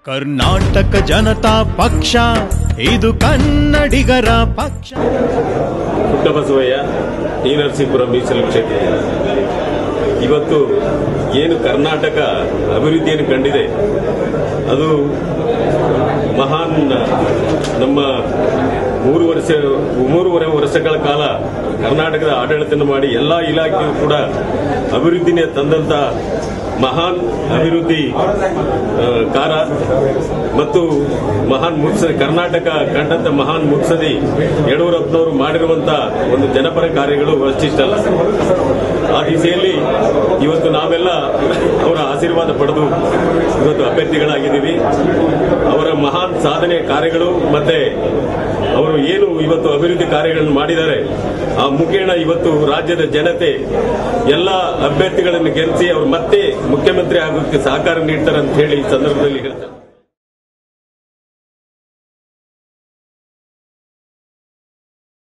ಕರ್ನಾಟಕ ಜನತಾ ಪಕ್ಷ ಇದು ಕನ್ನಡಿಗರ ಪಕ್ಷ. ಪುಟ್ಟಬಸವಯ್ಯ ಟಿ ನರಸೀಪುರ ಮೀಸಲು ಕ್ಷೇತ್ರ. ಇವತ್ತು ಏನು ಕರ್ನಾಟಕ ಅಭಿವೃದ್ಧಿಯನ್ನು ಕಂಡಿದೆ ಅದು ಮಹಾನ್ ನಮ್ಮ ಮೂರುವರೆ ವರ್ಷಗಳ ಕಾಲ ಕರ್ನಾಟಕದ ಆಡಳಿತ ಮಾಡಿ ಎಲ್ಲಾ ಇಲಾಖೆಯೂ ಕೂಡ ಅಭಿವೃದ್ಧಿನೇ ತಂದಂತ ಮಹಾನ್ ಅಭಿವೃದ್ಧಿ ಕಾರ ಮತ್ತು ಮಹಾನ್ ಮುತ್ಸದಿ ಕರ್ನಾಟಕ ಕಂಡಂತ ಮಹಾನ್ ಮುತ್ಸದಿ ಯಡಿಯೂರಪ್ಪನವರು ಮಾಡಿರುವಂತಹ ಒಂದು ಜನಪರ ಕಾರ್ಯಗಳು ಅಷ್ಟಿಷ್ಟಲ್ಲ. ಆ ದಿಸೆಯಲ್ಲಿ ಇವತ್ತು ನಾವೆಲ್ಲ ಅವರ ಆಶೀರ್ವಾದ ಪಡೆದು ಇವತ್ತು ಅಭ್ಯರ್ಥಿಗಳಾಗಿದ್ದೀವಿ. ಅವರ ಮಹಾನ್ ಸಾಧನೆ ಕಾರ್ಯಗಳು ಮತ್ತೆ ಅವರು ಏನು ಇವತ್ತು ಅಭಿವೃದ್ಧಿ ಕಾರ್ಯಗಳನ್ನು ಮಾಡಿದ್ದಾರೆ ಆ ಮುಖೇಣ ಇವತ್ತು ರಾಜ್ಯದ ಜನತೆ ಎಲ್ಲ ಅಭ್ಯರ್ಥಿಗಳನ್ನು ಗೆಲ್ಲಿಸಿ ಅವರು ಮತ್ತೆ ಮುಖ್ಯಮಂತ್ರಿ ಆಗೋದಕ್ಕೆ ಸಹಕಾರ ನೀಡ್ತಾರೆ ಅಂತ ಹೇಳಿ ಈ ಸಂದರ್ಭದಲ್ಲಿ ಹೇಳ್ತಾರೆ.